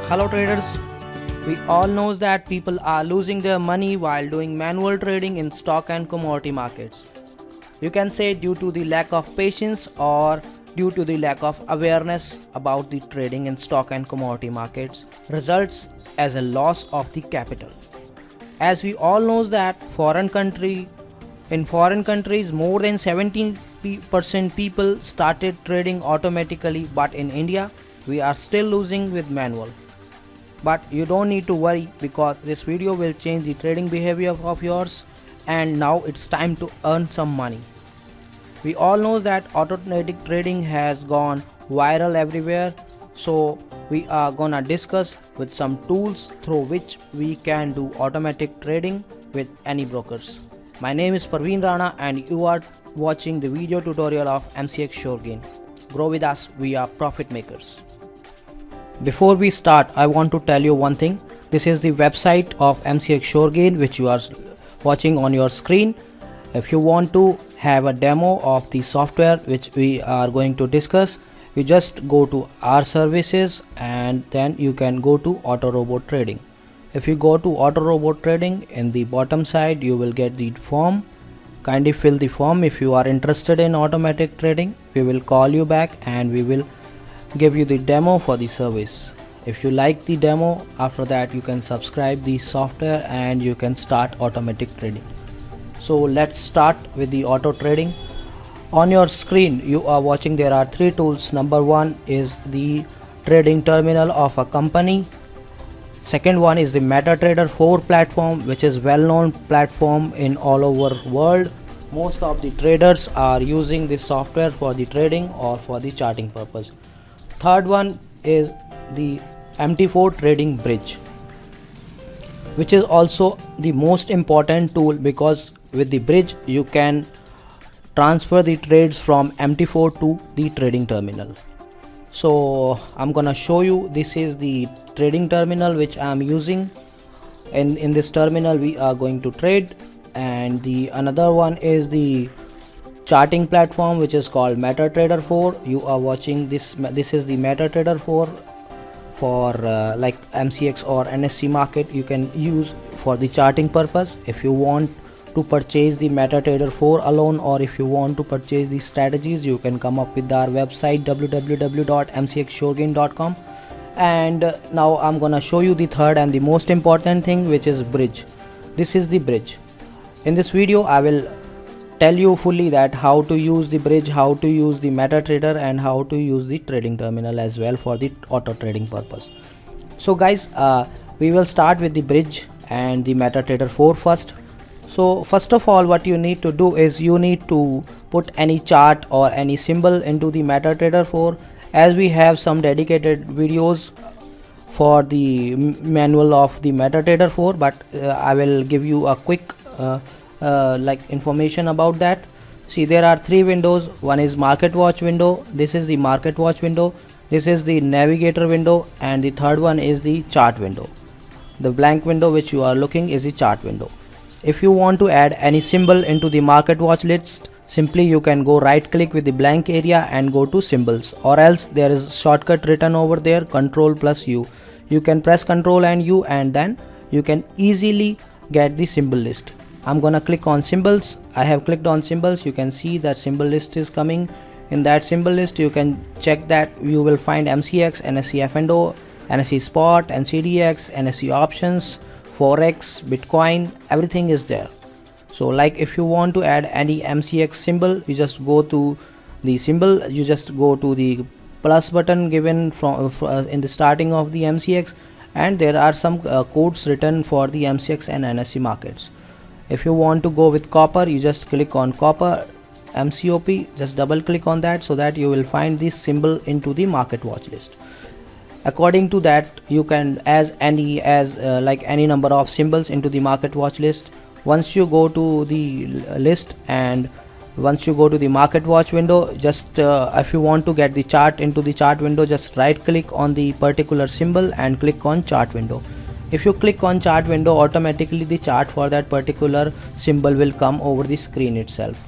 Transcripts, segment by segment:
Hello traders, we all know that people are losing their money while doing manual trading in stock and commodity markets. You can say due to the lack of patience or due to the lack of awareness about the trading in stock and commodity markets results as a loss of the capital. As we all know that in foreign countries more than 17% people started trading automatically, but in India we are still losing with manual. But you don't need to worry because this video will change the trading behavior of yours, and now it's time to earn some money. We all know that automatic trading has gone viral everywhere, so we are gonna discuss with some tools through which we can do automatic trading with any brokers. My name is Parveen Rana and you are watching the video tutorial of MCX SureGain. Grow with us, we are profit makers. Before we start, I want to tell you one thing. This is the website of MCX SureGain which you are watching on your screen. If you want to have a demo of the software which we are going to discuss, you just go to our services and then you can go to Auto Robot Trading. If you go to Auto Robot Trading, in the bottom side you will get the form. Kindly fill the form. If you are interested in automatic trading, we will call you back and we will give you the demo for the service. If you like the demo, after that you can subscribe the software and you can start automatic trading. So let's start with the auto trading. On your screen you are watching there are three tools. Number one is the trading terminal of a company. Second one is the MetaTrader 4 platform, which is well-known platform in all over world. Most of the traders are using this software for the trading or for the charting purpose. Third one is the MT4 Trading Bridge, which is also the most important tool because with the bridge you can transfer the trades from MT4 to the trading terminal. So I'm gonna show you. This is the trading terminal which I'm using. In this terminal we are going to trade, and the another one is the charting platform which is called MetaTrader 4. You are watching this. This is the MetaTrader 4 for like MCX or NSE market. You can use for the charting purpose. If you want to purchase the MetaTrader 4 alone, or if you want to purchase the strategies, you can come up with our website www.mcxsuregain.com. and now I'm gonna show you the third and the most important thing, which is bridge. This is the bridge. In this video I will tell you fully that how to use the bridge, how to use the MetaTrader, and how to use the trading terminal as well for the auto trading purpose. So guys, we will start with the bridge and the MetaTrader 4 first. So first of all, what you need to do is you need to put any chart or any symbol into the MetaTrader 4, as we have some dedicated videos for the manual of the MetaTrader 4, but I will give you a quick like information about that. See, there are three windows. One is Market Watch window. This is the Market Watch window. This is the Navigator window, and the third one is the chart window. The blank window which you are looking is the chart window. If you want to add any symbol into the Market Watch list, simply you can go right click with the blank area and go to symbols, or else there is shortcut written over there, Ctrl plus U. You can press Ctrl and U and then you can easily get the symbol list. I'm gonna click on symbols. I have clicked on symbols. You can see that symbol list is coming. In that symbol list you can check that you will find MCX, NSE F&O, NSE Spot, NCDX, NSE Options, Forex, Bitcoin, everything is there. So like if you want to add any MCX symbol, you just go to the symbol, you just go to the plus button given from in the starting of the MCX, and there are some codes written for the MCX and NSE markets. If you want to go with copper, you just click on copper, MCOP, just double click on that, so that you will find this symbol into the Market Watch list. According to that you can like any number of symbols into the Market Watch list. Once you go to the list and once you go to the Market Watch window, just if you want to get the chart into the chart window, just right click on the particular symbol and click on chart window. If you click on chart window, automatically the chart for that particular symbol will come over the screen itself.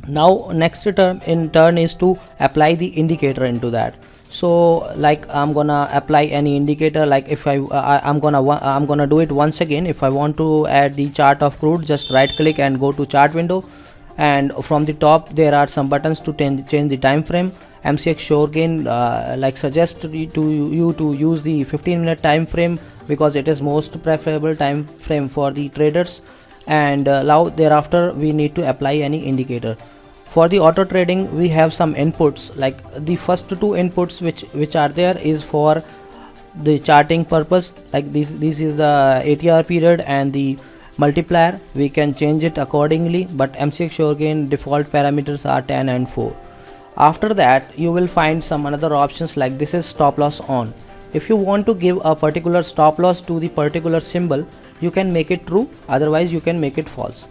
Now next term in turn is to apply the indicator into that. So like I'm gonna apply any indicator, like if I'm gonna do it once again. If I want to add the chart of crude, just right click and go to chart window, and from the top there are some buttons to change the time frame. MCX Shoregain like suggest you to use the 15-minute time frame because it is most preferable time frame for the traders. And now thereafter we need to apply any indicator. For the auto trading we have some inputs, like the first two inputs which are there is for the charting purpose, like this is the ATR period and the multiplier. We can change it accordingly, but MCX Shoregain default parameters are 10 and 4. After that you will find some another options, like this is stop loss on. If you want to give a particular stop loss to the particular symbol, you can make it true, otherwise you can make it false.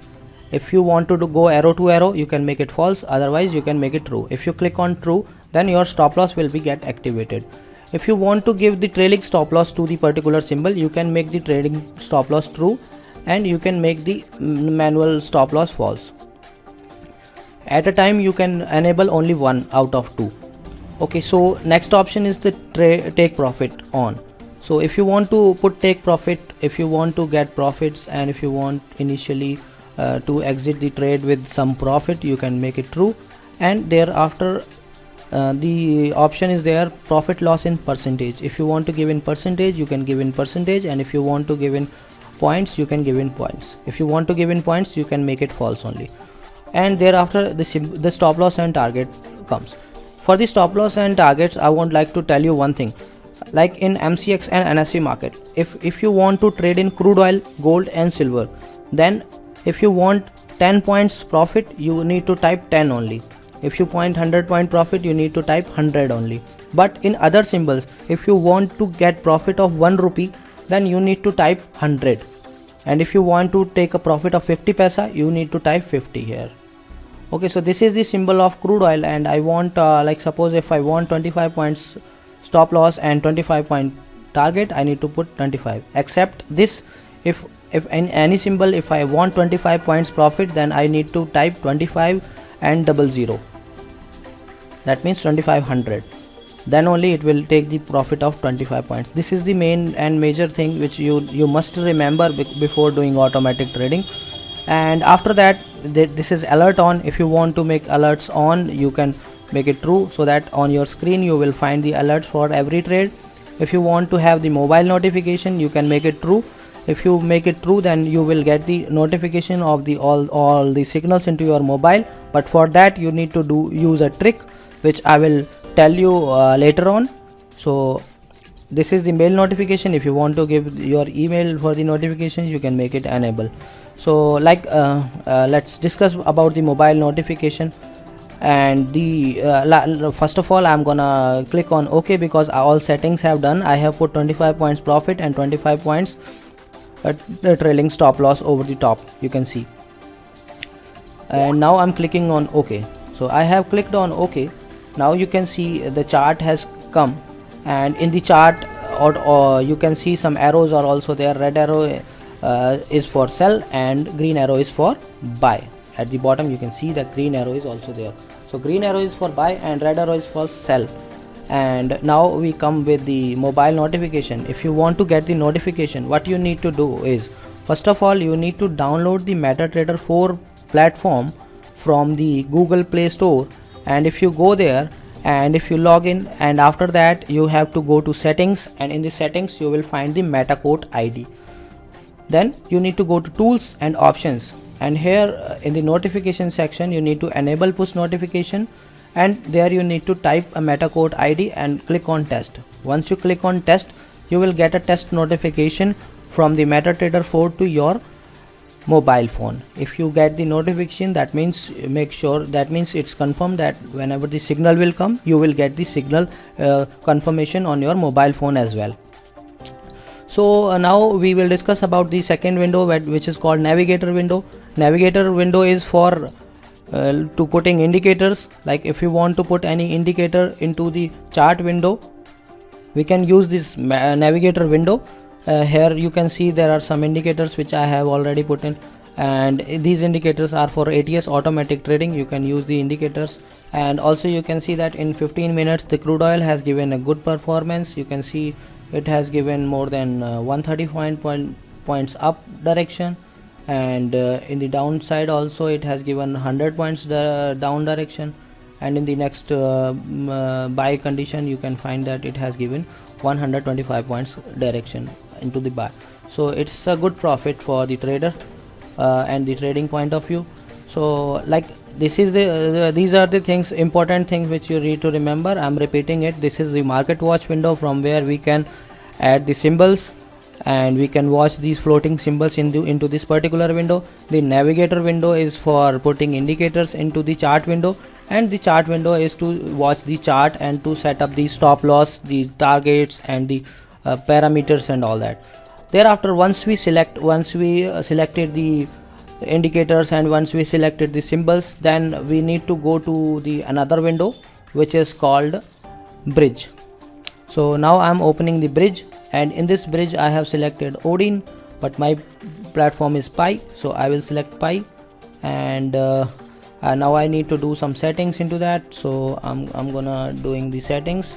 If you want to go arrow to arrow, you can make it false, otherwise you can make it true. If you click on true, then your stop loss will be get activated. If you want to give the trailing stop loss to the particular symbol, you can make the trailing stop loss true, and you can make the manual stop loss false. At a time you can enable only one out of two. Okay, so next option is the take profit on. So if you want to put take profit, if you want to get profits, and if you want initially to exit the trade with some profit, you can make it true. And thereafter the option is there, profit loss in percentage. If you want to give in percentage, you can give in percentage, and if you want to give in points, you can give in points. If you want to give in points, you can make it false only. And thereafter the stop loss and target comes. For the stop loss and targets, I would like to tell you one thing. Like in MCX and NSE market, if you want to trade in crude oil, gold and silver, then if you want 10 points profit, you need to type 10 only. If you want 100 point profit, you need to type 100 only. But in other symbols, if you want to get profit of 1 rupee, then you need to type 100. And if you want to take a profit of 50 paisa, you need to type 50 here. Okay, so this is the symbol of crude oil, and I want like suppose if I want 25 points stop loss and 25 point target, I need to put 25. Except this, if in any symbol, if I want 25 points profit, then I need to type 25 and 00. That means 2500. Then only it will take the profit of 25 points. This is the main and major thing which you must remember before doing automatic trading. And after that, this is alert on. If you want to make alerts on, you can make it true, so that on your screen you will find the alerts for every trade. If you want to have the mobile notification, you can make it true. If you make it true, then you will get the notification of the all the signals into your mobile. But for that you need to use a trick which I will tell you later on. So this is the mail notification. If you want to give your email for the notifications, you can make it enable. So like let's discuss about the mobile notification. And the first of all, I'm gonna click on OK, because all settings have done. I have put 25 points profit and 25 points trailing stop loss over the top, you can see. And now I'm clicking on OK. So I have clicked on OK. Now you can see the chart has come, and in the chart or you can see some arrows are also there. Red arrow is for sell and green arrow is for buy. At the bottom you can see that green arrow is also there. So green arrow is for buy and red arrow is for sell. And now we come with the mobile notification. If you want to get the notification, what you need to do is, first of all, you need to download the MetaTrader 4 platform from the Google Play Store. And if you go there and if you log in, and after that you have to go to settings, and in the settings you will find the MetaQuote ID. Then you need to go to tools and options, and here in the notification section you need to enable push notification, and there you need to type a MetaQuote ID and click on test. Once you click on test, you will get a test notification from the MetaTrader 4 to your mobile phone. If you get the notification, that means it's confirmed that whenever the signal will come, you will get the signal confirmation on your mobile phone as well. So now we will discuss about the second window, which is called navigator window. Navigator window is for to putting indicators. Like if you want to put any indicator into the chart window, we can use this navigator window. Here you can see there are some indicators which I have already put in, and these indicators are for ATS automatic trading. You can use the indicators And also you can see that in 15 minutes the crude oil has given a good performance. You can see it has given more than 130 points up direction, and in the downside also it has given 100 points down direction, and in the next buy condition you can find that it has given 125 points direction into the buy. So it's a good profit for the trader and the trading point of view. So like this is these are the things, important things which you need to remember. I'm repeating it. This is the market watch window from where we can add the symbols and we can watch these floating symbols into this particular window. The navigator window is for putting indicators into the chart window, and the chart window is to watch the chart and to set up the stop loss, the targets, and the parameters and all that. Thereafter, once we selected the indicators and once we selected the symbols, then we need to go to the another window which is called bridge. So now I'm opening the bridge, and in this bridge I have selected Odin, but my platform is Pi, so I will select Pi, and now I need to do some settings into that. So I'm gonna doing the settings.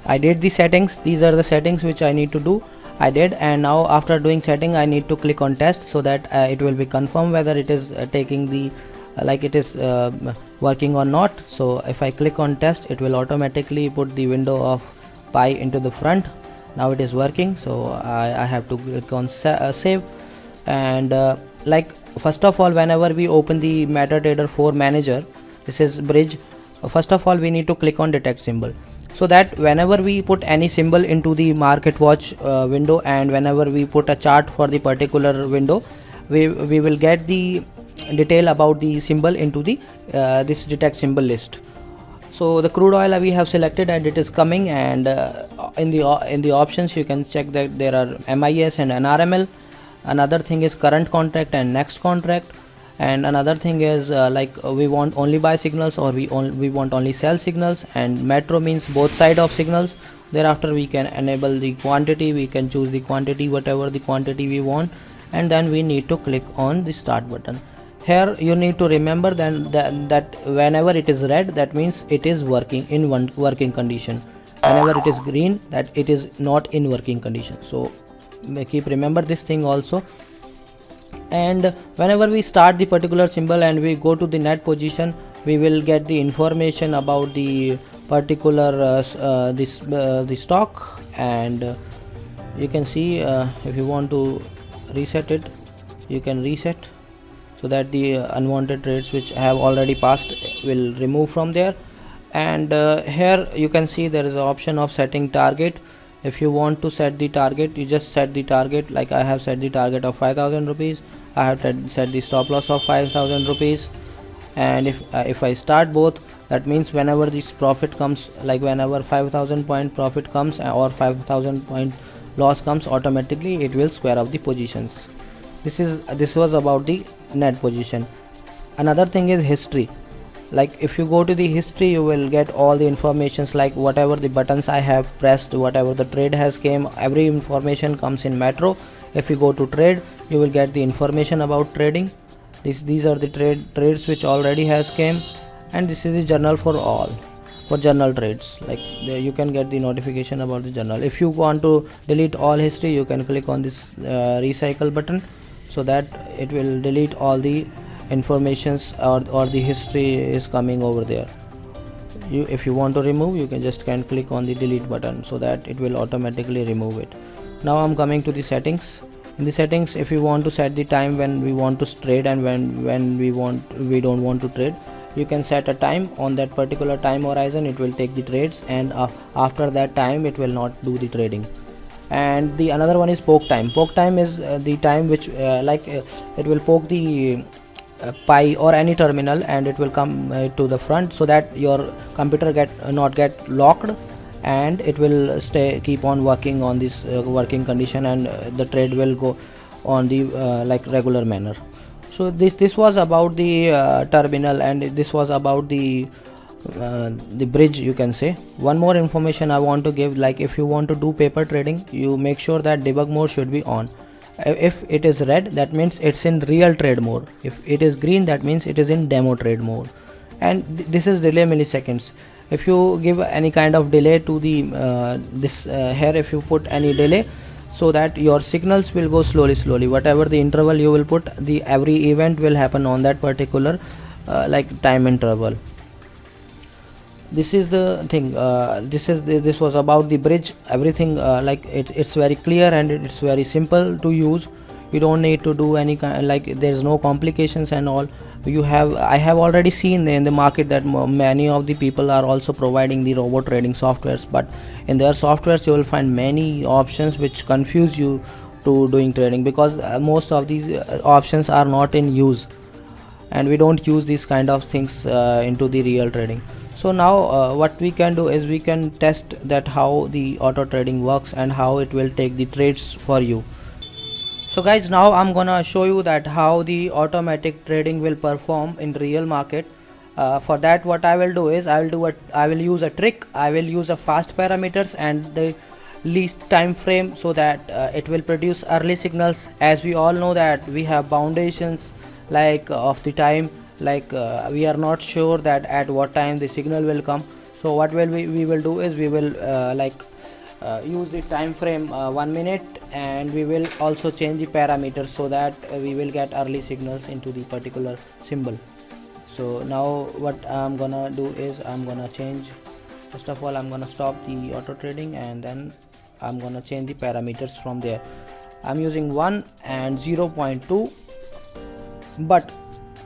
I did the settings. These are the settings which I need to do. I did, and now after doing setting I need to click on test, so that it will be confirmed whether it is taking the it is working or not. So if I click on test, it will automatically put the window of Pi into the front. Now it is working, so I have to click on save. And first of all, whenever we open the MetaTrader 4 manager, this is bridge, first of all we need to click on detect symbol, so that whenever we put any symbol into the market watch window, and whenever we put a chart for the particular window, we will get the detail about the symbol into the this detect symbol list. So the crude oil we have selected and it is coming, and in the options you can check that there are MIS and NRML. Another thing is current contract and next contract, and another thing is we want only buy signals or we want only sell signals, and metro means both side of signals. Thereafter we can enable the quantity, we can choose the quantity, whatever the quantity we want, and then we need to click on the start button. Here you need to remember then that whenever it is red, that means it is working in working condition. Whenever it is green, that it is not in working condition. So keep remember this thing also. And whenever we start the particular symbol and we go to the net position, we will get the information about the particular the stock, and you can see if you want to reset it, you can reset, so that the unwanted trades which have already passed will remove from there. And here you can see there is an option of setting target. If you want to set the target, you just set the target. Like I have set the target of 5,000 rupees. I have set the stop loss of 5,000 rupees, and if I start both, that means whenever this profit comes, like whenever 5,000 point profit comes or 5,000 point loss comes, automatically it will square up the positions. This was about the net position. Another thing is history. Like if you go to the history, you will get all the informations, like whatever the buttons I have pressed, whatever the trade has came, every information comes in metro. If you go to trade, you will get the information about trading. These are the trades which already has came, and this is the journal for all, for journal trades. Like you can get the notification about the journal. If you want to delete all history, you can click on this recycle button, so that it will delete all the informations or the history is coming over there. If you want to remove, you can click on the delete button, so that it will automatically remove it. Now I'm coming to the settings. In the settings, if you want to set the time when we want to trade and when we don't want to trade, you can set a time. On that particular time horizon it will take the trades, and after that time it will not do the trading. And the another one is poke time. Poke time is the time which it will poke the Pi or any terminal, and it will come to the front, so that your computer not get locked, and it will keep on working on this working condition, and the trade will go on the regular manner. So this was about the terminal, and this was about the bridge, you can say. One more information I want to give, like if you want to do paper trading, you make sure that debug mode should be on. If it is red, that means it's in real trade mode. If it is green, that means it is in demo trade mode. And this is delay milliseconds. If you give any kind of delay to the here, if you put any delay, so that your signals will go slowly, whatever the interval you will put, the every event will happen on that particular like time interval. This is the thing. This was about the bridge. Everything like it's very clear and it's very simple to use. You don't need to do any kind, like there's no complications and all. I have already seen in the market that many of the people are also providing the robot trading softwares, but in their softwares you will find many options which confuse you to doing trading, because most of these options are not in use, and we don't use these kind of things into the real trading. So now what we can do is we can test that how the auto trading works and how it will take the trades for you. So guys, now I'm gonna show you that how the automatic trading will perform in real market. For that, what I will do is I will use a trick. I will use a fast parameters and the least time frame, so that it will produce early signals. As we all know that we have foundations like of the time, like we are not sure that at what time the signal will come. So what we will do is we will use the time frame 1 minute, and we will also change the parameters so that we will get early signals into the particular symbol. So now what I'm gonna do is I'm gonna change, first of all I'm gonna stop the auto trading, and then I'm gonna change the parameters from there. I'm using 1 and 0.2, but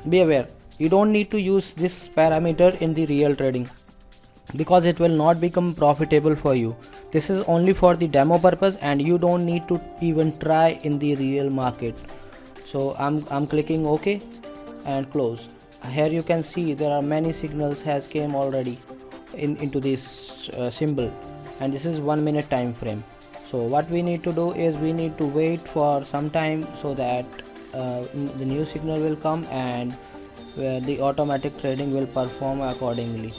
be aware, you don't need to use this parameter in the real trading, because it will not become profitable for you. This is only for the demo purpose, and you don't need to even try in the real market. So I'm clicking OK and close. Here you can see there are many signals has came already into this symbol, and this is 1 minute time frame. So what we need to do is we need to wait for some time, so that the new signal will come, and the automatic trading will perform accordingly.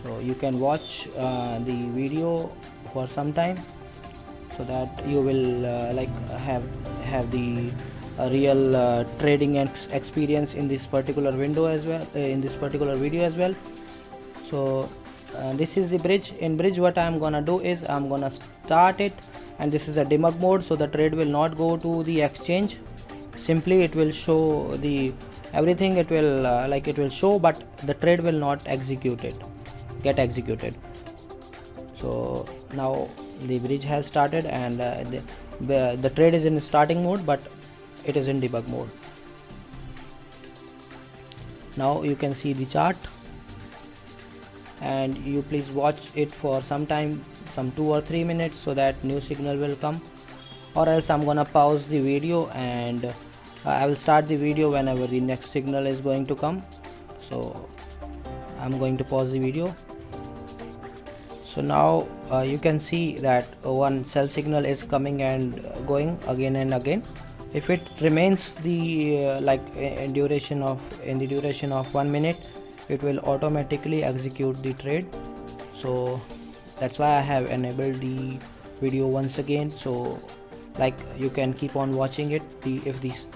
So you can watch the video for some time, so that you will have the real trading experience in this particular window as well, in this particular video as well. So this is the bridge. In bridge, what I'm gonna do is I'm gonna start it, and this is a debug mode, so the trade will not go to the exchange. Simply it will show the everything, it will it will show, but the trade will not get executed. So now the bridge has started, and the trade is in starting mode, but it is in debug mode. Now you can see the chart, and you please watch it for some time, some 2 or 3 minutes, so that new signal will come, or else I'm gonna pause the video, and I will start the video whenever the next signal is going to come. So I'm going to pause the video. So now you can see that one sell signal is coming and going again and again. If it remains the in the duration of 1 minute, it will automatically execute the trade. So that's why I have enabled the video once again, so you can keep on watching it. If this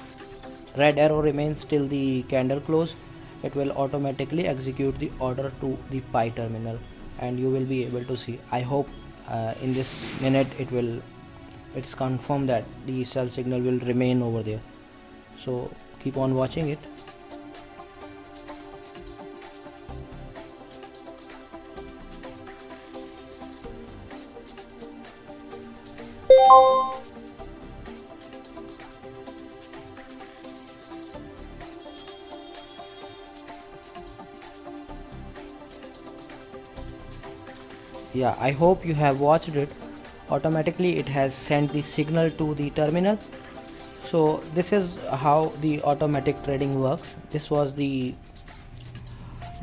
red arrow remains till the candle close, it will automatically execute the order to the Pi terminal, and you will be able to see. I hope in this minute it's confirmed that the sell signal will remain over there. So keep on watching it. Yeah, I hope you have watched it. Automatically it has sent the signal to the terminal. So this is how the automatic trading works. This was the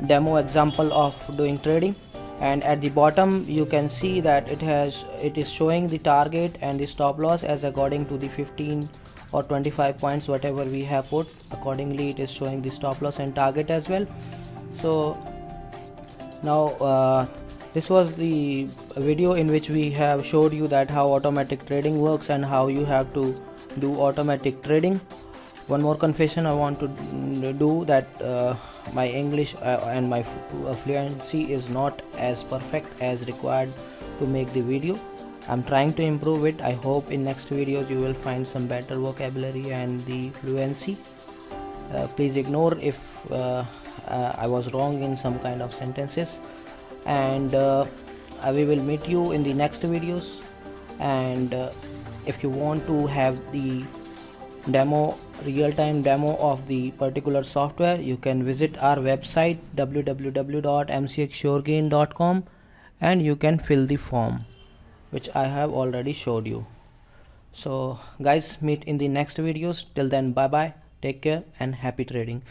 demo example of doing trading, and at the bottom you can see that it is showing the target and the stop loss as according to the 15 or 25 points whatever we have put. Accordingly it is showing the stop loss and target as well. So now this was the video in which we have showed you that how automatic trading works and how you have to do automatic trading. One more confession I want to do, that my English and my fluency is not as perfect as required to make the video. I'm trying to improve it. I hope in next videos you will find some better vocabulary and the fluency. Please ignore if I was wrong in some kind of sentences, and we will meet you in the next videos. And if you want to have the real-time demo of the particular software, you can visit our website www.mcxsuregain.com, and you can fill the form which I have already showed you. So guys, meet in the next videos. Till then, bye bye, take care and happy trading.